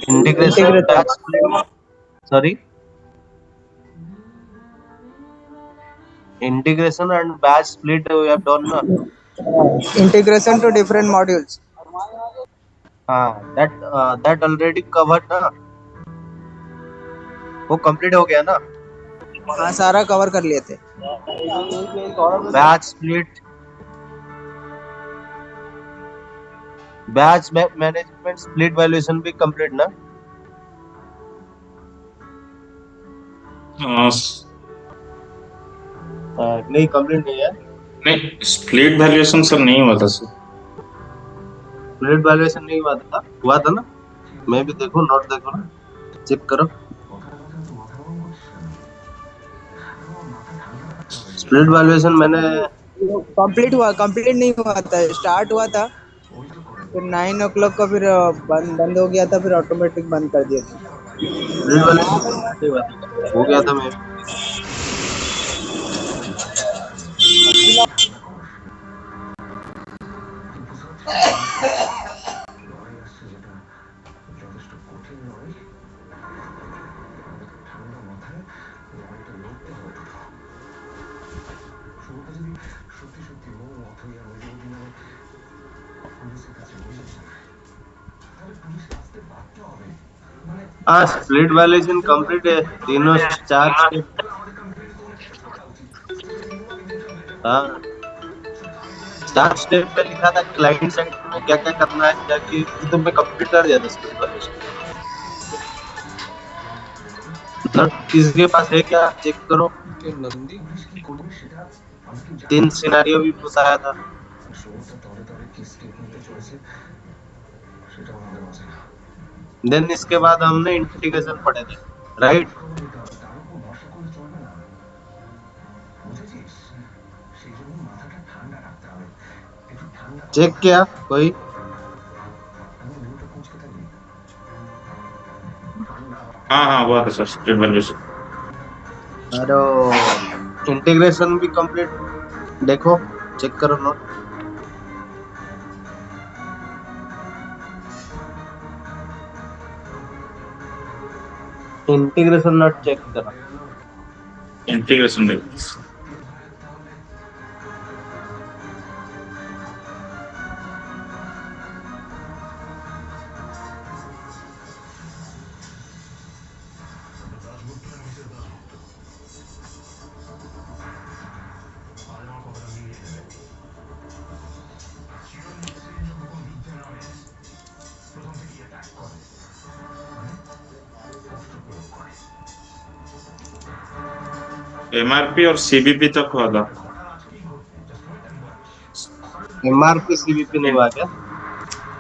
Integration, Integrator. batch split. Sorry, integration and batch split we have done na. Integration to different modules. That already covered ना, वो complete हो गया ना. हाँ, सारा कवर कर लिए थे. Batch split, batch management, split valuation भी कंप्लीट ना. नहीं कंप्लीट नहीं है. नहीं, स्प्लिट वैल्यूएशन सर नहीं हुआ था सर. स्प्लिट वैल्यूएशन नहीं हुआ था ना. मैं भी देखो, नोट देखो ना, चेक करो. स्प्लिट वैल्यूएशन मैंने कंप्लीट नहीं हुआ था. स्टार्ट हुआ था, फिर 9 o'clock को फिर बंद हो गया था, फिर ऑटोमेटिक बंद कर दिया था. स्प्लिट वैल्यूएशन नहीं हुआ था, हो गया था. मैं स्प्लिट वैल्यूएशन कंप्लीट है. तीनों 4 स्टेप. हाँ, 4 स्टेप पे लिखा था क्लाइंट साइड में क्या क्या करना है, क्या कि तो मैं कंप्लीट कर दिया था स्प्लिट वैल्यूएशन. किसके पास है क्या, चेक करो. 3 सिनेरियो भी बताया था. देन इसके बाद हमने इंटीग्रेशन पढ़े थे, राइट. चेक किया कोई. हाँ हुआ था सर स्प्लिट वैल्यूएशन. अरे इंटीग्रेशन भी कंप्लीट, देखो, चेक करो नोट. इंटीग्रेशन नोट चेक करो. इंटीग्रेशन देखो. एमआरपी और सीबीपी तक हुआ था. एमआरपी सीबीपी नहीं हुआ क्या?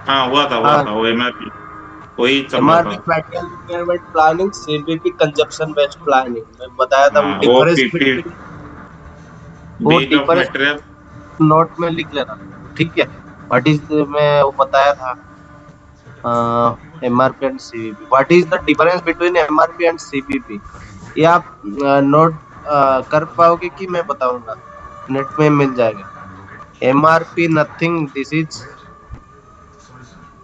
हाँ हुआ था वो एमआरपी वही चल रहा एमआरपी था. Material requirement planning, CBP consumption based planning में बताया था. वो वो डिफरेंस पीपी बिटवीन, वो bill of difference material. Note में लिख लेना, ठीक है. व्हाट इज, मैं वो बताया था MRP and CBP. What is the difference between MRP and CBP, ये आप नोट कर पाओगे कि मैं बताऊंगा? नेट में मिल जाएगा. MRP nothing, this is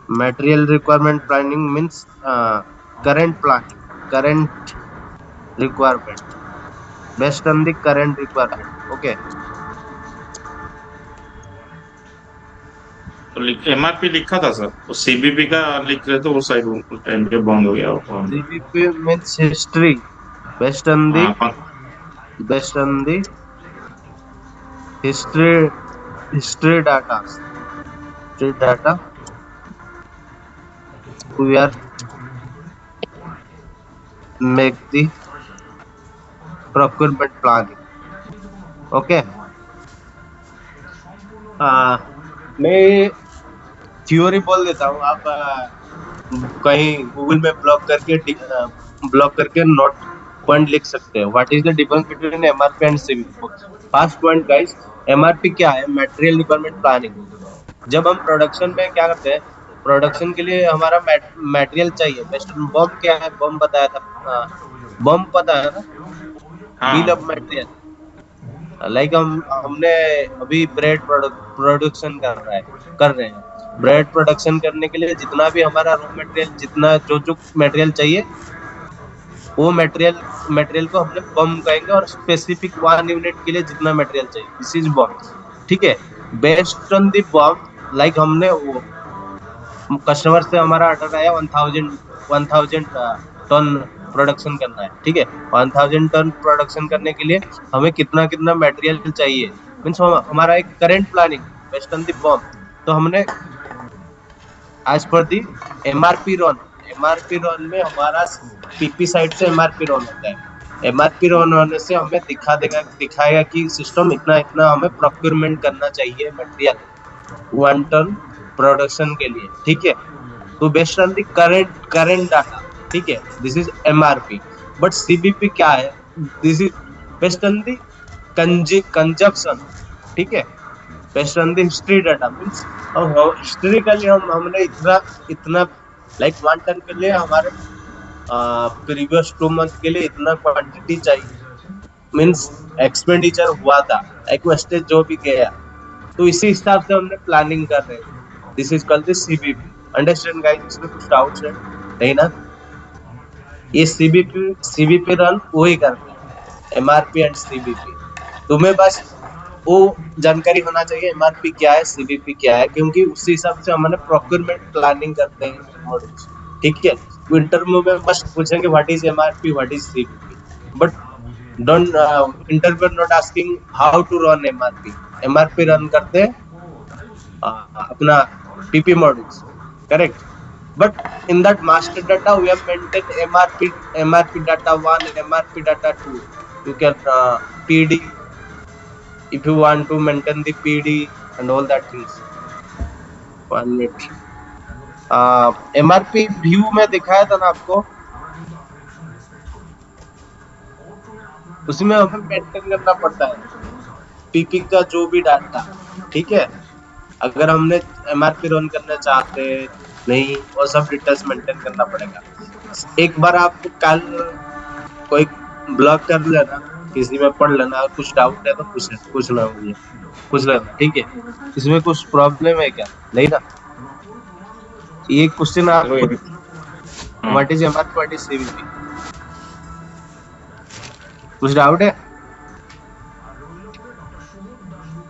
material requirement planning, means current plan, current requirement, based on the current requirement. Okay. तो एमआरपी लिखा था सर, तो सीबीपी का लिख रहे तो वो साइड टाइम पे बंद हो गया. CPP means history, based on the हाँ based on the history data we are make the procurement planning. Okay. मैं थ्योरी बोल देता हूँ, आप कहीं गूगल में ब्लॉक करके नोट पॉइंट लिख सकते हैं. What is the difference between MRP and CBP? First point guys, MRP क्या है? Material requirement planning. जब हम प्रोडक्शन में क्या करते हैं, प्रोडक्शन के लिए हमारा मटेरियल चाहिए. बेस्ट बम क्या है? बम बताया था, बम पता है ना, बिल ऑफ मटेरियल. लाइक हमने अभी ब्रेड प्रोडक्शन कर रहे हैं, ब्रेड प्रोडक्शन करने के लिए जितना भी हमारा रॉ मटेरियल, जितना जो जो मटेरियल चाहिए, वो मटेरियल को हमने बम कहेंगे, और स्पेसिफिक 1 यूनिट के लिए जितना मटेरियल चाहिए, दिस इज बम। ठीक है। Based on the bomb, like हमने वो कस्टमर से हमारा ऑर्डर आया 1000 टन प्रोडक्शन करना है। ठीक है। 1000 टन प्रोडक्शन करने के लिए हमें कितना कितना मटेरियल चाहिए, मीन्स हमारा एक current planning based on the BOM. तो हमने एज पर the MRP run, MRP run में हमारा पीपी साइड से एमआरपी रन होता है। एमआरपी रन होने से हमें दिखाएगा कि सिस्टम इतना इतना हमें प्रोक्योरमेंट करना चाहिए मटेरियल 1 टन प्रोडक्शन के लिए। ठीक है। तो based on the current data. ठीक है। This is MRP. But CBP क्या है? This is based on the consumption. ठीक है। Based on the history data, means historically हमने इतना इतना लाइक 1 टन के लिए हमारे प्रीवियस 2 मंथ के लिए इतना क्वांटिटी चाहिए, मीन्स एक्सपेंडिचर हुआ था, एक वेस्टेज जो भी गया, तो इसी हिसाब से हमने प्लानिंग कर रहे हैं। This is called this CBP. Understand guys? इसमें कुछ डाउट्स है नहीं ना? ये सीबीपी रन वही करता है, एमआरपी एंड सीबीपी। तुम्हें बस वो जानकारी होना चाहिए एमआरपी क्या है, सीबीपी क्या है, क्योंकि उसी हिसाब से हमने प्रोक्योरमेंट प्लानिंग करते हैं मॉड्यूल्स। ठीक है। इंटरव्यू में बस पूछेंगे what is MRP, what is CBP, but don't interview not asking how to run MRP. MRP run करते हैं अपना PP modules, correct? But in that master data, we have maintained MRP data 1 and MRP data 2. You can PD if you want to maintain the PD and all that things. 1 minute. MRP view में दिखाया था ना आपको, उसमें हमें maintain करना पड़ता है पीपी का जो भी डाटा। ठीक है। अगर हमने एमआरपी रन करना चाहते हैं नहीं, और सब डिटेल्स मेंटेन करना पड़ेगा। एक बार आप कल कोई ब्लॉग कर लेना, किसी में पढ़ लेना, और कुछ डाउट है तो पूछना मुझे, पूछ लेना। ठीक है। इसमें कुछ प्रॉब्लम है क्या? नहीं ना? ये क्वेश्चन आपको, what is MRP, what is CVP, कुछ डाउट है?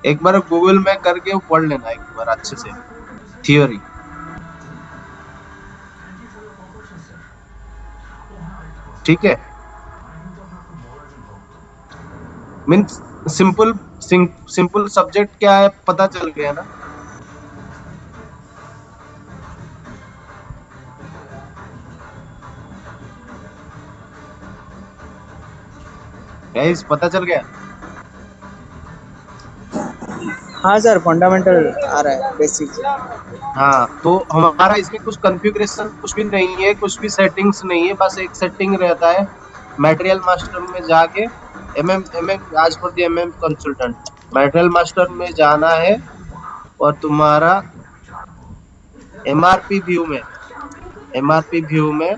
एक बार गूगल में करके वो पढ़ लेना एक बार अच्छे से, थियोरी। ठीक है। मीन्स सिंपल सब्जेक्ट क्या है पता चल गया ना? गाइस पता चल गया? हाँ सर, फंडामेंटल आ रहा है, बेसिक। हाँ, तो हमारा इसमें कुछ कॉन्फ़िगरेशन कुछ भी नहीं है, कुछ भी सेटिंग्स नहीं है, बस एक सेटिंग रहता है मटेरियल मास्टर में जाके आज पर दी कंसल्टेंट मटेरियल मास्टर में जाना है, और तुम्हारा एमआरपी व्यू में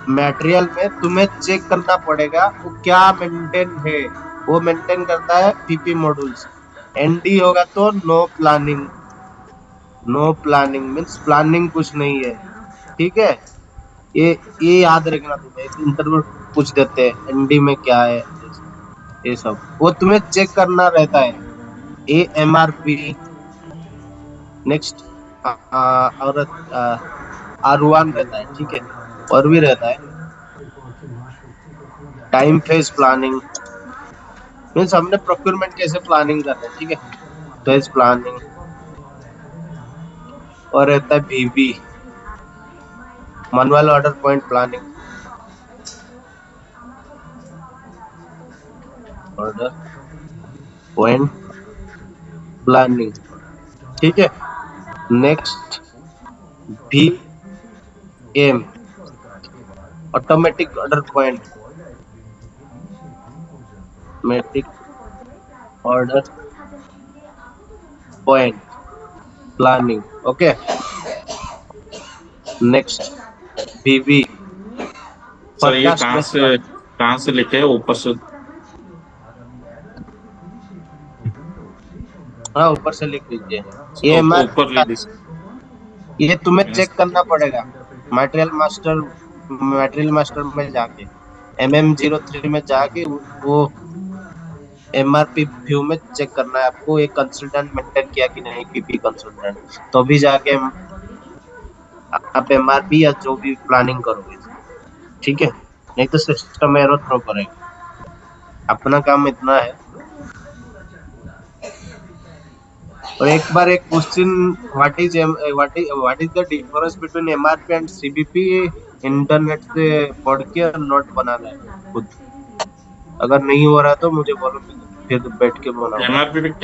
मटेरियल में तुम्हें चेक करना पड़ेगा वो क्या मेंटेन है। वो मेंटेन करता है पीपी मॉड्यूल्स। एनडी होगा तो नो प्लानिंग मीन्स प्लानिंग कुछ नहीं है। ठीक है। ये याद रखना, तुम्हें इंटरव्यू पूछ देते हैं एनडी में क्या है, ये सब वो तुम्हें चेक करना रहता है। ए एमआरपी नेक्स्ट, और R1 रहता है। ठीक है। और भी रहता है टाइम फेज प्लानिंग, मीन्स हमने प्रोक्योरमेंट कैसे प्लानिंग कर रहे हैं। ठीक है। फेज प्लानिंग, और रहता है BB manual order point planning, order point planning. ठीक है। Next VM automatic order point, planning. Okay. Next BB sir ये कहाँ से लिखे हैं ऊपर से? हाँ, ऊपर से लिख लीजिए। ये उसको ऊपर एमआरपी, लिख दीजिए। ये तुम्हें चेक करना पड़ेगा मटेरियल मास्टर, मटेरियल मास्टर में जाके, MM03 में जाके वो एमआरपी व्यू में चेक करना है आपको, एक कंसल्टेंट मेंटेन किया कि नहीं, पीपी कंसल्टेंट, तो भी जाके आप एमआरपी या जो भी प्लानिंग करोगे। ठीक है, नहीं तो सिस्टम एरर थ्रो करेगा। अपना काम इतना है। और एक बार एक question, what is the difference between MRP and CBP, internet से पढ़ के नोट बनाना है खुद। अगर नहीं हो रहा तो मुझे बोलो, फिर बैठ के बनाऊंगा।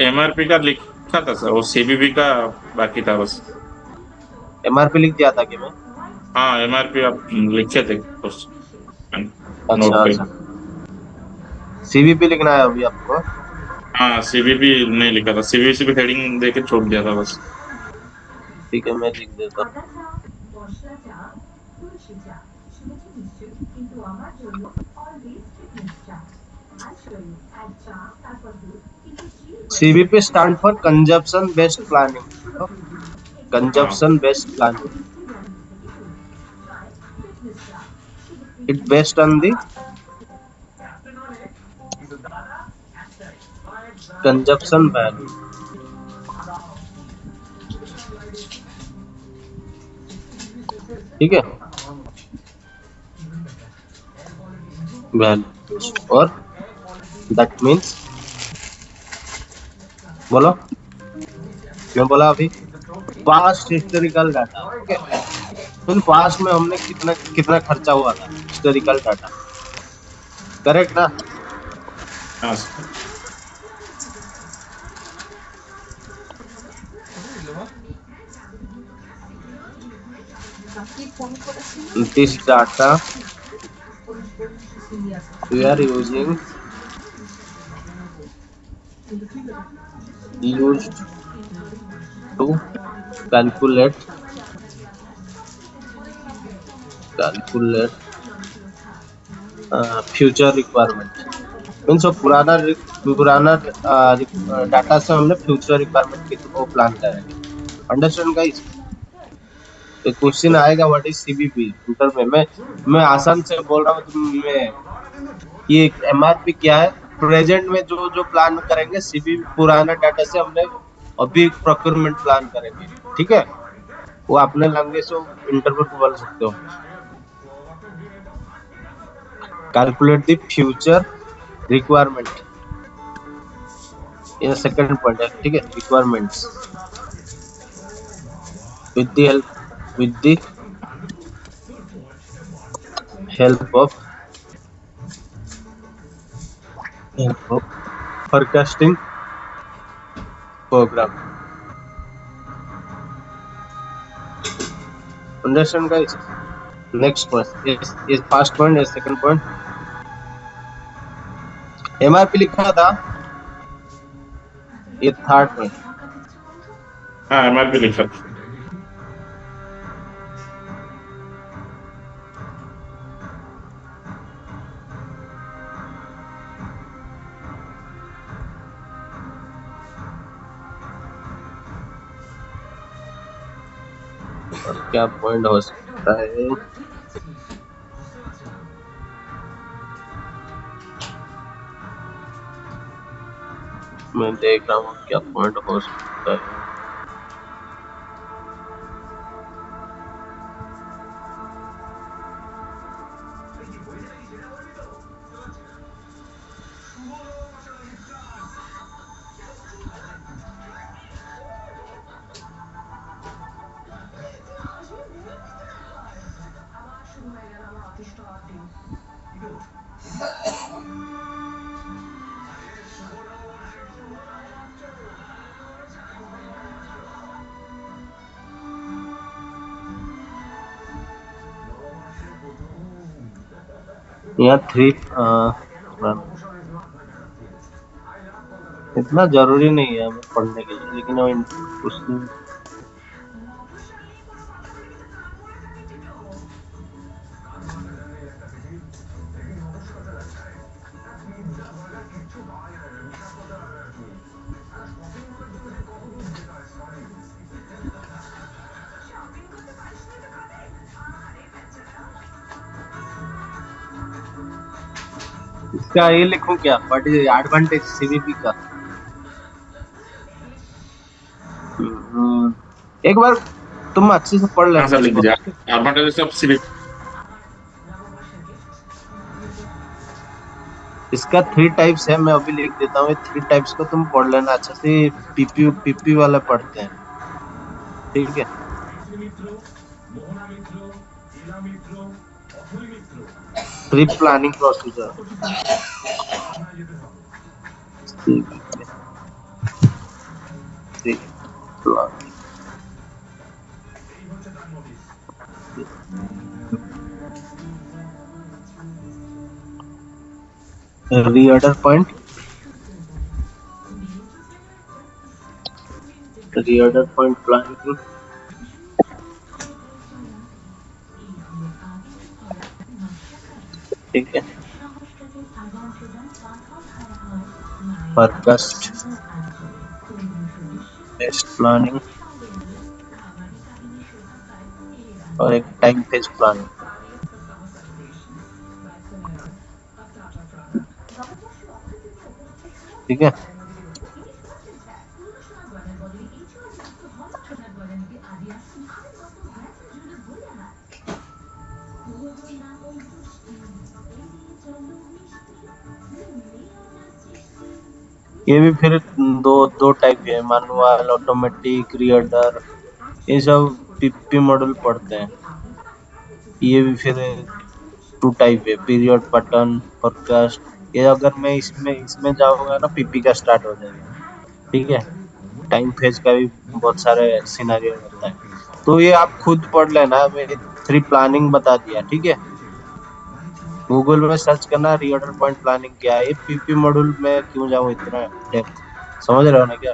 एमआरपी का लिखा था सर, वो सीबीबी का बाकी था बस। एमआरपी लिख दिया था कि मैं? हाँ, एमआरपी आप लिखे थे कुछ नोट अच्छा पे। अच्छा, सीबीपी लिखना है अभी आपको? हाँ, सीबीबी नहीं लिखा था, सीबीसी भी हेडिंग दे के छोड़ दिया था बस। ठीक है, मैं लिख देता हूँ। CBP stand for consumption based planning, हाँ, consumption based planning, it based on the consumption value. ठीक है, वैल्यू, और दैट मीन्स, बोलो, मैं बोला अभी, पास्ट हिस्टोरिकल डाटा। ओके, तो पास्ट में हमने कितना कितना खर्चा हुआ था, हिस्टोरिकल डाटा, करेक्ट ना? हाँ, 29 data we are used to calculate future requirement. Means वो पुराना डाटा से हमने फ्यूचर रिक्वायरमेंट को प्लान करेंगे। Understand guys? एक क्वेश्चन आएगा, व्हाट इज सीबीपी इंटर में, मैं आसान से बोल रहा हूँ, ये एमआरपी क्या है, प्रेजेंट में जो जो प्लान करेंगे, सीबीपी पुराना डाटा से हमने अभी प्रोक्योरमेंट प्लान करेंगे। ठीक है, वो अपने लैंग्वेज से इंटरव्यू को बोल सकते हो, कैलकुलेट द फ्यूचर रिक्वायरमेंट। ये सेकंड पॉइंट है। ठीक है, requirements with the help of forecasting program. Understand guys? Next point is first point, is second point. MRP लिखा था, ये थर्ड पॉइंट। हाँ, एमआरपी लिखा था। और क्या पॉइंट हो सकता है? मैं देख रहा हूँ क्या पॉइंट हो सकता है। यहाँ थ्री, इतना जरूरी नहीं है हमें पढ़ने के लिए, लेकिन हम उसमें इसका ये लिखूं क्या, व्हाट इज एडवांटेज सीवीपी का? हम्म, एक बार तुम अच्छे से पढ़ हाँ लेना सर, लिख इसको, दीजिए। ठीक है? Advantages of CBP. इसका 3 टाइप्स है, मैं अभी लिख देता हूँ। ये 3 टाइप्स को तुम पढ़ लेना अच्छे से। पीपी पीपी वाला पढ़ते हैं, ठीक है? Pre planning procedure, pre planning, reorder point, reorder point planning, ठीक है? फोरकास्ट बेस्ड प्लानिंग, और एक टाइम फेज प्लानिंग, ठीक है? ये भी फिर दो दो टाइप है, मैनुअल, ऑटोमेटिक, रीऑर्डर, ये सब पीपी मॉडल पढ़ते हैं। ये भी फिर 2 टाइप है, पीरियड पैटर्न, फोरकास्ट। ये अगर मैं इसमें इसमें जाऊंगा ना, पीपी का स्टार्ट हो जाएगा, ठीक है? टाइम फेज का भी बहुत सारे सिनारियो होता है, तो ये आप खुद पढ़ लेना। मैं 3 प्लानिंग बता दिया, ठीक है? गूगल में सर्च करना रीऑर्डर पॉइंट प्लानिंग क्या है। ये पीपी मॉड्यूल में क्यों जाऊँ इतना डेप्थ, समझ रहे हो ना क्या?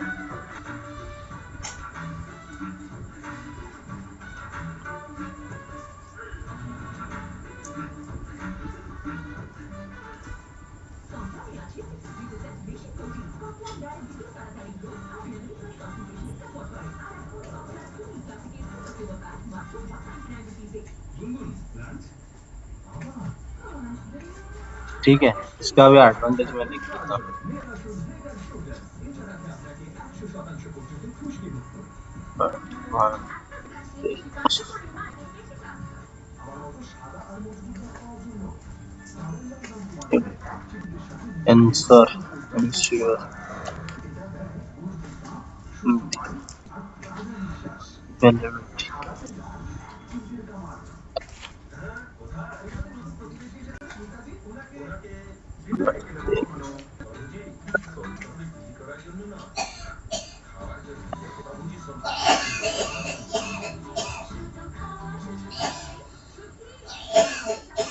ठीक है, इसका भी एडवांटेज मैं लिख देता हूँ। आंसर, इंश्योर, availability,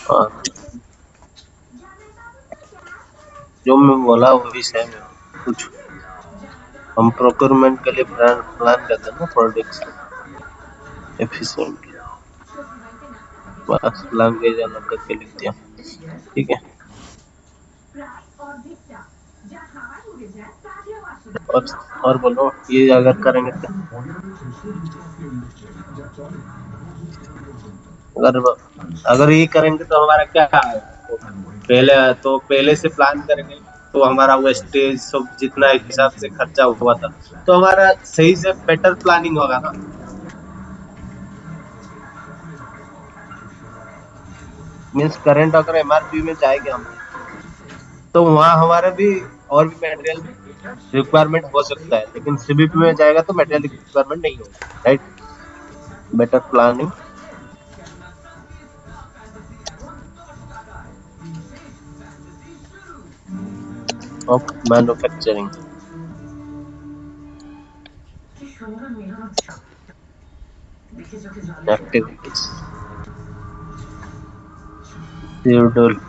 और जो मैं बोला वही सेम है कुछ। हम प्रोक्योरमेंट के लिए प्लान प्लान करते हैं ना, प्रोडक्ट्स एफिशिएंट, बस लैंग्वेज अलग करके लिख दिया, ठीक है? और और बोलो, ये अगर करेंगे तो, अगर अगर ये करेंगे तो हमारा क्या आएगा? पहले तो पहले से प्लान करेंगे तो हमारा वेस्टेज सब जितना हिसाब से खर्चा हुआ था, तो हमारा सही से बेटर प्लानिंग होगा ना। मीन्स करंट अगर एमआरपी में जाएंगे हम, तो वहाँ हमारा भी और भी मटेरियल रिक्वायरमेंट हो सकता है, लेकिन सीबीपी में जाएगा तो मटेरियल रिक्वायरमेंट नहीं होगी, right? Better planning of manufacturing activities, schedule,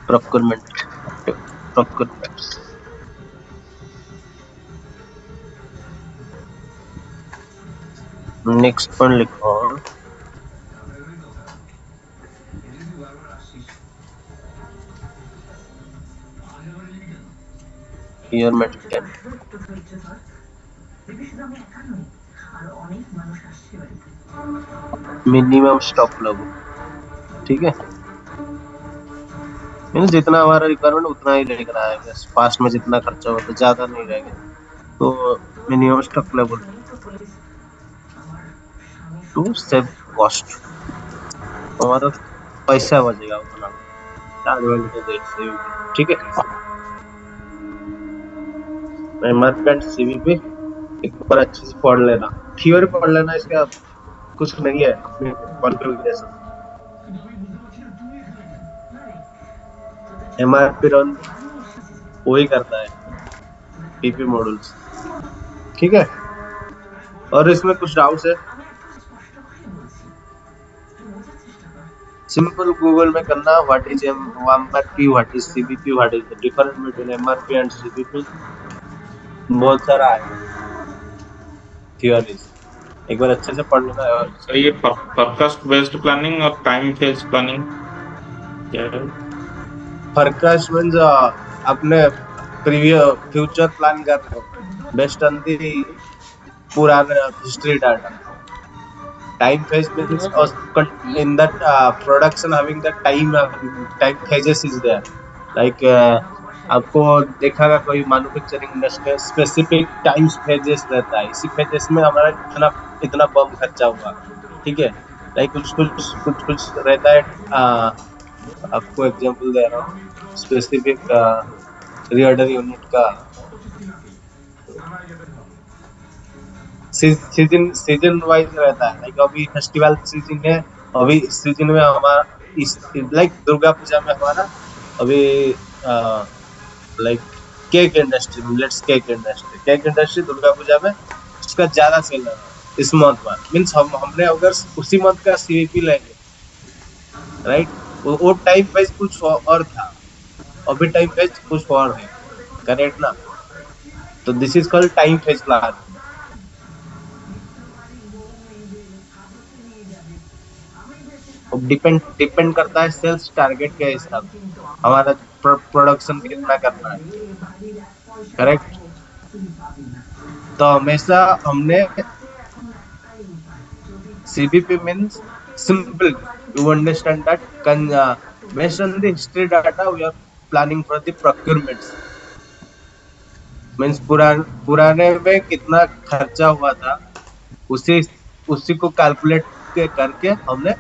procurement, procurement. Next point लिखो, हियर मटेरियल, मिनिमम स्टॉक लगो, ठीक है। मीन्स जितना हमारा रिक्वायरमेंट उतना ही लेकर आएगा, पास्ट में जितना खर्चा होता है ज्यादा नहीं रहेगा, तो minimum stock level to save cost, हमारा पैसा बचेगा उतना, चार्ज वैल्यू तो देख से ठीक है। एमआरपी एंड सीवीपी एक बार अच्छे से पढ़ लेना, थ्योरी पढ़ लेना, इसका कुछ नहीं है अपने कॉन्फ़िगरेशन। एमआरपी रन वही करता है पीपी मॉड्यूल्स, ठीक है। और इसमें कुछ डाउट्स है? सिंपल गूगल में करना, what is MRP, what is CVP, what is the difference between MRP and CVP, बहुत सारा है थियरीज, एक बार अच्छे से पढ़ लेना। और सर ये फोरकास्ट बेस्ड प्लानिंग और टाइम फेज प्लानिंग क्या है? फोरकास्ट मींस अपने प्रीवियस फ्यूचर प्लान कर रहे हो बेस्ड ऑन दी पुराने history data. Time phase means in that production having the time phases is there, like आपको देखागा कोई मैन्युफैक्चरिंग इंडस्ट्री में स्पेसिफिक टाइम फेजेस रहता है, इसी फेजेस में हमारा इतना इतना बम खर्चा हुआ, ठीक है। लाइक कुछ रहता है, आपको एग्जांपल दे रहा हूँ, स्पेसिफिक रिऑर्डर यूनिट का सीजन सीजन वाइज रहता है। लाइक अभी फेस्टिवल सीजन है, अभी इस सीजन में हमारा इस लाइक दुर्गा पूजा में हमारा अभी like cake industry, let's cake industry Durga Puja में उसका ज्यादा सेल है इस मंथ में, मीन्स हमने अगर उसी मंथ का सीवीपी लेंगे, राइट, वो टाइम वाइज कुछ और था, अभी टाइम वाइज कुछ और है, करेक्ट ना। तो this is called time phase plan. Depend करता है सेल्स टारगेट के हिसाब से हमारा प्रोडक्शन कितना करना है, करेक्ट। तो हमेशा हमने CBP means simple you understand that based on the history data we are planning for the procurements, means पुराने में कितना खर्चा हुआ था उसी उसी को कैलकुलेट करके हमने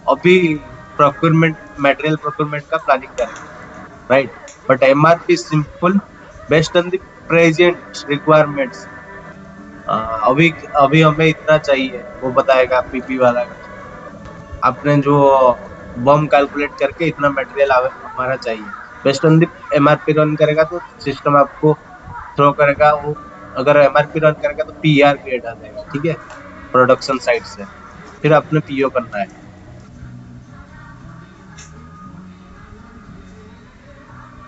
अभी प्रोक्योरमेंट मटेरियल प्रोक्योरमेंट का प्लानिंग करेंगे, right. But MRP simple based on the present requirements, अभी अभी हमें इतना चाहिए वो बताएगा पीपी वाला, आपने जो बम कैलकुलेट करके इतना मटेरियल हमारा चाहिए, based on the MRP run करेगा तो सिस्टम आपको थ्रो करेगा, वो अगर एमआरपी रन करेगा तो पीआर क्रिएट आ जाएगा, ठीक है, प्रोडक्शन साइड से, फिर आपने पीओ करना है।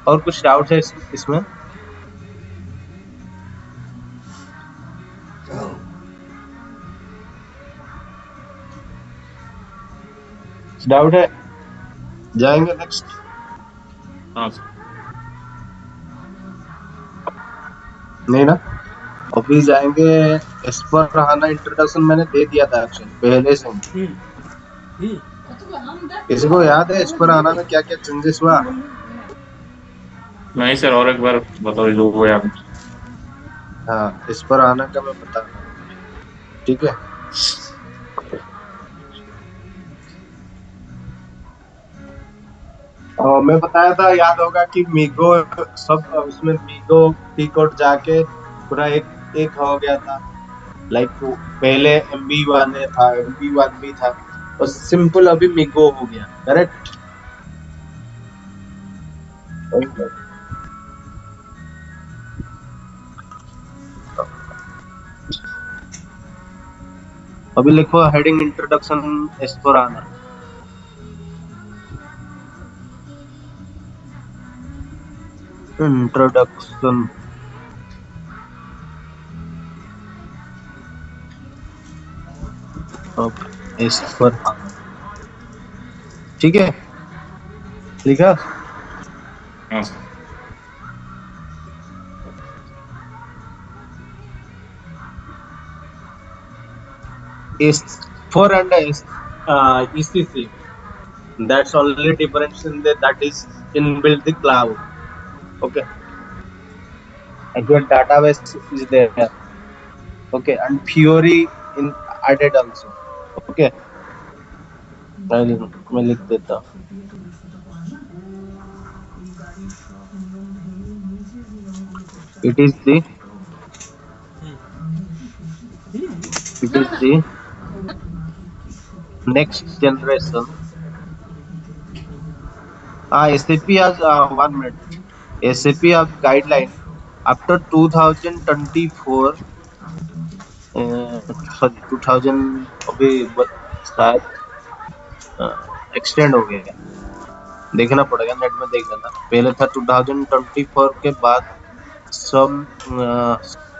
और कुछ डाउट है इसमें? डाउट है? जाएंगे नेक्स्ट। हाँ नहीं ना, अभी जाएंगे एस पर हाना इंट्रोडक्शन, मैंने दे दिया था एक्चुअली पहले से। किसी को याद है एस पर हाना में क्या क्या चेंजेस हुआ? नहीं सर, और एक बार बताओ जो वो याद। हाँ, इस पर आना का मैं बता, ठीक है। मैं बताया था, याद होगा कि मीगो सब उसमें मीगो पी कोड जाके पूरा एक हो गया था, लाइक पहले MB1 था, MB1 भी था, और सिंपल अभी मीगो हो गया, करेक्ट। अभी लिखो हेडिंग इंट्रोडक्शन एस्पेराना। इंट्रोडक्शन ऑफ एस्पेराना, ठीक है, लिखा। हाँ is 4 and ECC. That's only difference in that is inbuilt the cloud. Okay, and your database is there. Okay, and Fiori in added also. Okay, मैं लिख देता हूँ. It is the it is the next generation. SAP has 1 minute. SAP has guideline after 2024. Sorry 2000 अभी शायद extend हो गया. देखना पड़ेगा, नेट में देख लेना. पहले था 2024 के बाद सब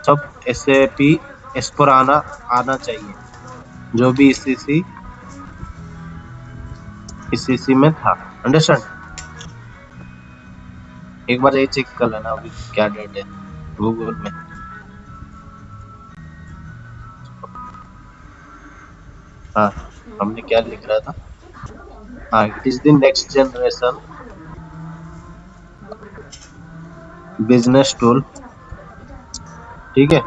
सब SAP इस पर आना चाहिए, जो भी इसी में था. अंडरस्टैंड. एक बार ये चेक कर लेना अभी क्या डेट है गूगल में. हाँ, हमने क्या लिख रहा था. हाँ, it is the next generation business tool. ठीक है.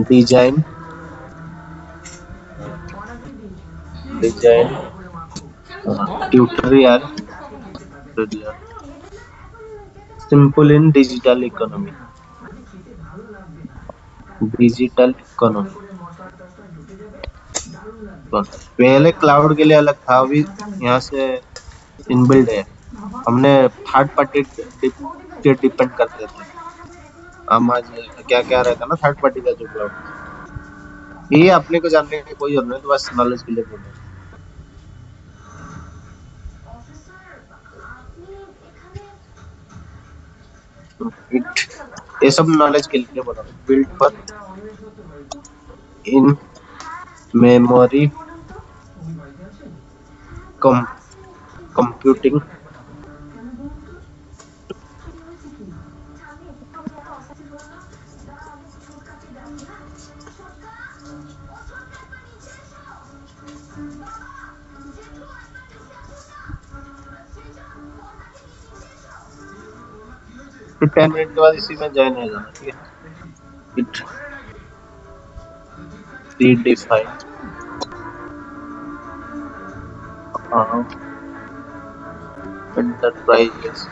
Design design tutorial simple in digital economy. पहले क्लाउड के लिए अलग था, अभी यहाँ से इनबिल्ड है. हमने थर्ड पार्टी पे डिपेंड करते थे. हम आज क्या क्या रहता ना थर्ड पार्टी का जो क्लाउड, ये अपने को जानने की कोई जरूरत नहीं, तो बस नॉलेज के लिए बोल रहे हैं. ये सब नॉलेज के लिए बोल रहा हूँ. बिल्ड पर इन मेमोरी कंप्यूटिंग फिर 10 मिनट के बाद इसी में ज्वाइन हो जाना. ठीक है. It redefine enterprises.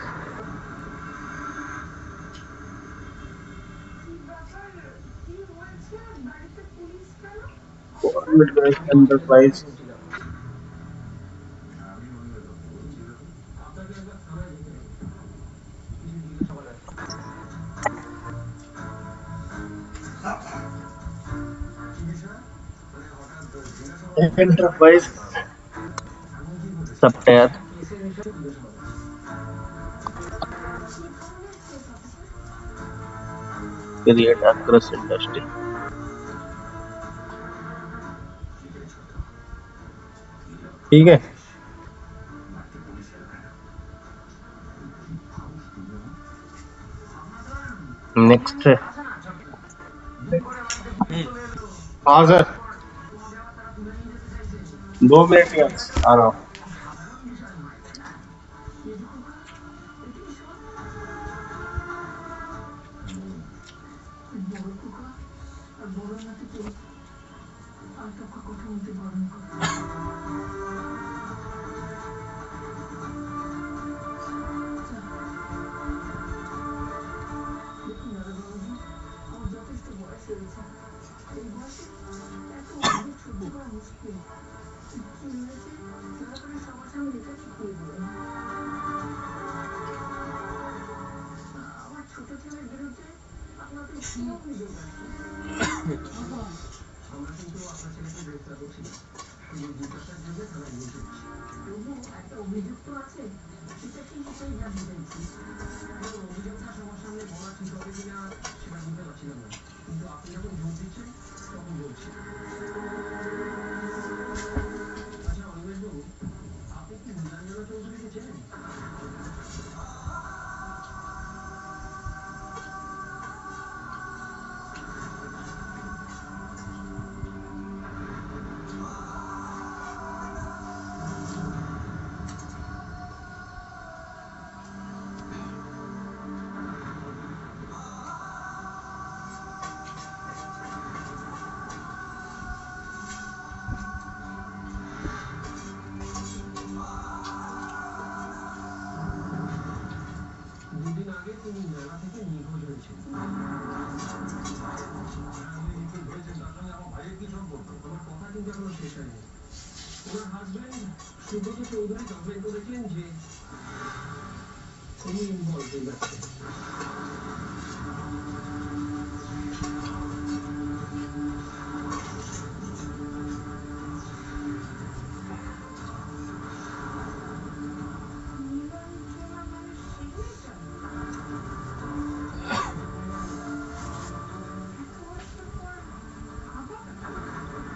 Enterprise enterprise software create across industry. ठीक है. नेक्स्ट है. हाँ सर, 2 मिनट के बाद आ रहा हूँ.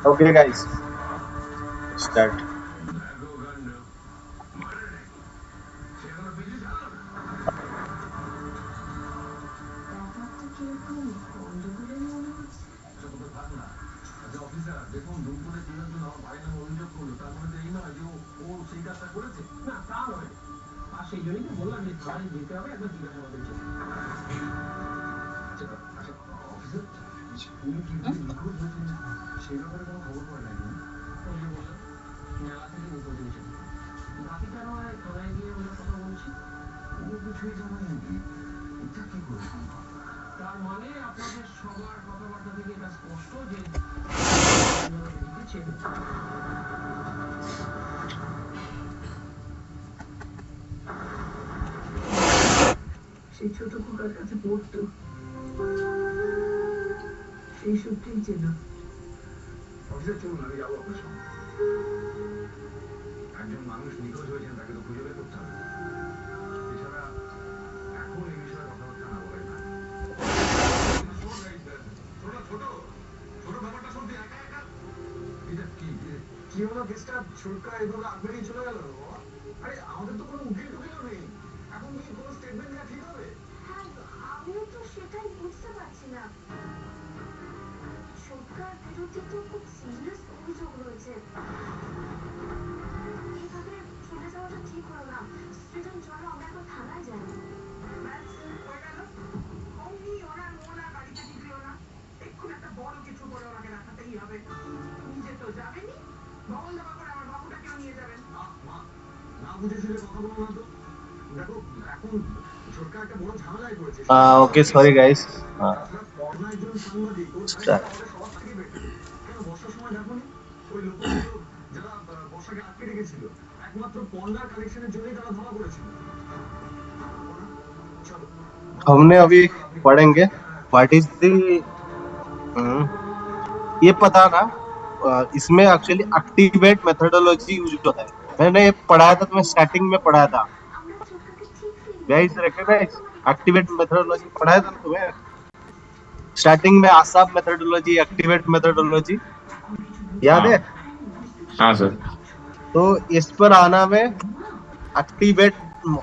Okay, guys, start. সেই ছোট খোকার কাছে পড়তো, সেই সত্যিই চেনা। অফিসে চলুন, আমি যাবো আপনার সঙ্গে। একজন মানুষ নিখোঁজ হয়েছেন, তাকে তো খুঁজে বের করতে হবে। এছাড়া এখন এই বিষয়ে কথাবার্তা না বলাই ভালো। ছোট ব্যাপারটা শুনতে একা একা এটা কি হলো? কেসটা ছোটকা এভাবে আগ বেরিয়ে চলে গেল। আরে আমাদের তো কোনো উকিল টুকিলও নেই, এখন কি কোনো স্টেটমেন্ট দেওয়া ঠিক হবে? হ্যাঁ, আমিও তো সেটাই বুঝতে পারছি না। সরকার বিরুদ্ধে তো খুব সিরিয়াস অভিযোগ রয়েছে। এইভাবে চলে যাওয়াটা ঠিক হলো না। সৃজন, চলো আমরা এখন থানায় যাই। ব্যাস হয়ে গেল। অমনি ওনার মন আর বাড়িতে টিকলো না। এক্ষুনি একটা বড় কিছু করে ওনাকে রাখাতেই হবে। নিজে তো যাবেনি, বহন দেওয়া করে আমার বাবুটাকেও নিয়ে যাবেন। না বুঝেছিলে কথা বলো না তো। দেখো, এখন সরকার একটা বড় ঝামেলায় পড়েছে। Okay, sorry guys. পর্ণা একজন সাংবাদিক, ওর Start. আমাদের সবার থেকে বেটার। কেন বর্ষার সময় দেখোনি ওই লোকগুলো যারা বর্ষাকে আটকে রেখেছিল, একমাত্র পর্ণার কালেকশনের জন্যই তারা ধরা পড়েছিল। চলো, हमने अभी पढ़ेंगे व्हाट इज द ये पता ना इसमें एक्चुअली एक्टिवेट मेथोडोलॉजी यूज होता है। मैंने ये पढ़ाया था, तुम्हें स्टार्टिंग में पढ़ाया था। गाइस रिकॉग्नाइज एक्टिवेट मेथोडोलॉजी पढ़ाया था ना तुम्हें स्टार्टिंग में, आसाप मेथोडोलॉजी, एक्टिवेट मेथोडोलॉजी, याद है? हाँ सर। तो इस पर आना में एक्टिवेट,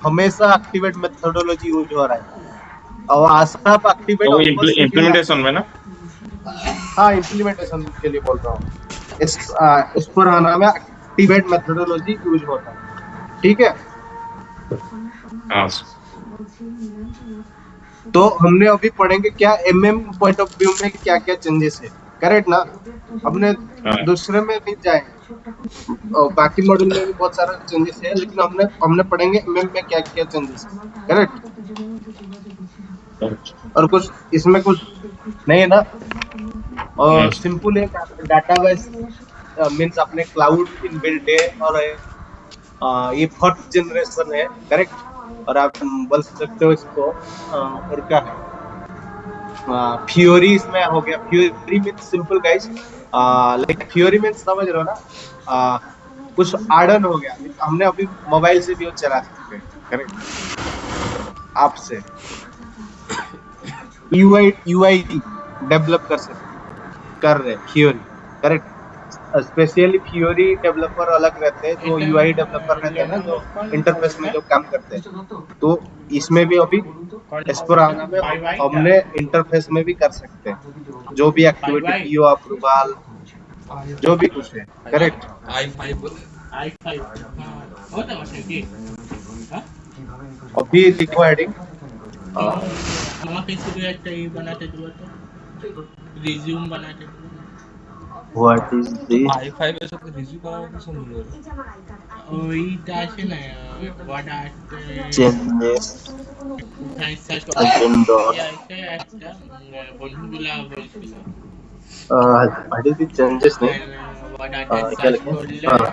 हमेशा एक्टिवेट मेथोडोलॉजी यूज हो रहा है। और आसाप एक्टिवेट तो वो इम्प्लीमेंटेशन में ना? हाँ, इम्प्लीमेंटेशन के लिए बोल रहा हूँ। इस पर आना में एक्टिवेट मेथोडोलॉजी यूज होता है, ठीक है? हाँ। तो हमने अभी पढ़ेंगे क्या एमएम पॉइंट ऑफ व्यू में क्या क्या चेंजेस है, करेक्ट ना? हमने दूसरे में नहीं जाएंगे, और बाकी मॉड्यूल में भी बहुत सारा चेंजेस है, लेकिन हमने पढ़ेंगे एमएम में क्या क्या चेंजेस है, करेक्ट? और कुछ इसमें कुछ नहीं है ना? और सिंपल है, डाटाबेस मींस अपने क्लाउड इनबिल्ट है, और ये फोर्थ जनरेशन है, करेक्ट? और आप बोल सकते हो इसको और क्या है, फ्यूरी इसमें हो गया। Fury means simple guys, like fury means समझ रहे हो ना, कुछ आर्डन हो गया, हमने अभी मोबाइल से भी वो चला सकते हैं, करेक्ट? आपसे यूआई डेवलप कर रहे fury, correct? Specially fury developer अलग रहते हैं, जो यूआई डेवलपर रहते हैं ना, जो इंटरफेस में जो काम करते हैं। तो इसमें भी अभी एस्पेराना में हमने इंटरफेस में भी कर सकते हैं, जो भी एक्टिविटी पीओ अप्रूवल जो भी कुछ है, करेक्ट? अभी लिखो हेडिंग আমাকে শুধু একটা ই বানাতে দিও তো, রিজিউম বানাতে দিও। व्हाट इज दिस i5 এর সাথে রিজিউ করার কি সুন্দর ওইটা আছে না ওয়ার্ড चेंजेस একটা বন্ধুগুলা বলছিল व्हाट इज द चेंजेस नहीं what are the क्या लिखा controller है?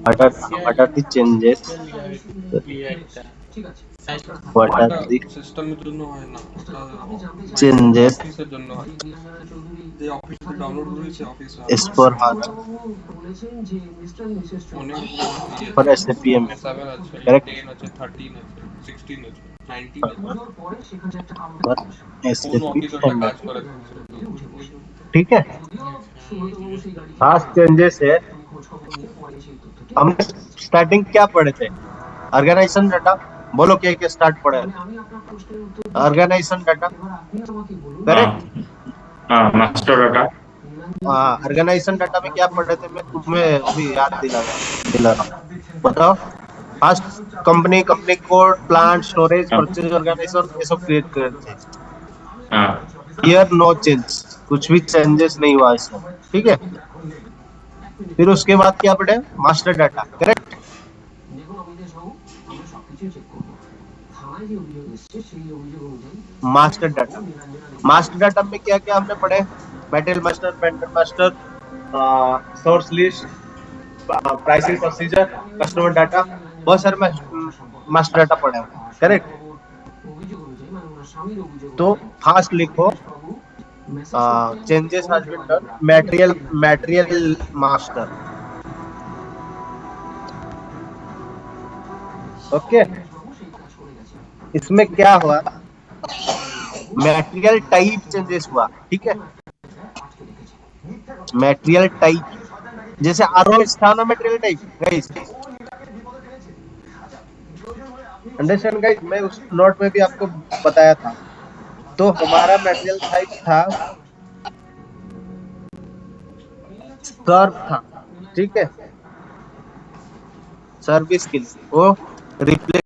what are the changes what are the সিস্টেমের জন্য হয় না, changes অফিসের জন্য হয়। যে অফিস থেকে ডাউনলোড করেছে office is for HANA for SAPM 7 আছে, correct 10 আছে, 13 আছে, 16 আছে, 19 আছে। for কোন অফিসে SAP কাজ করে ठीक है। खास चेंजेस है, हमने स्टार्टिंग क्या पढ़े थे? ऑर्गेनाइजेशन डाटा, बोलो क्या स्टार्ट पढ़े? Organisation data correct. Master data. Organisation data में क्या पढ़े थे? मैं तुम्हें अभी याद दिला रहा हूँ, बताओ। First company code, plant, storage, purchase organisation, ये सब क्रिएट करे थे। हियर नो चेंज, कुछ भी चेंजेस नहीं हुआ इसमें, ठीक है। फिर उसके बाद क्या पढ़े? Master data correct. Master data में क्या क्या हमने पढ़े? Material master, vendor master, source list, pricing procedure, customer data, बहुत सारे मास्टर डाटा पढ़े हैं, करेक्ट। तो फास्ट लिखो, changes has been done, material master, okay. इसमें क्या हुआ? मटेरियल टाइप चेंजेस हुआ, ठीक है। मटेरियल टाइप, जैसे आरओएस था ना material type, guys understand guys, मैं उस नोट में भी आपको बताया था। तो हमारा मटेरियल टाइप था सर्व था, ठीक है, सर्विस के लिए वो रिप्लेस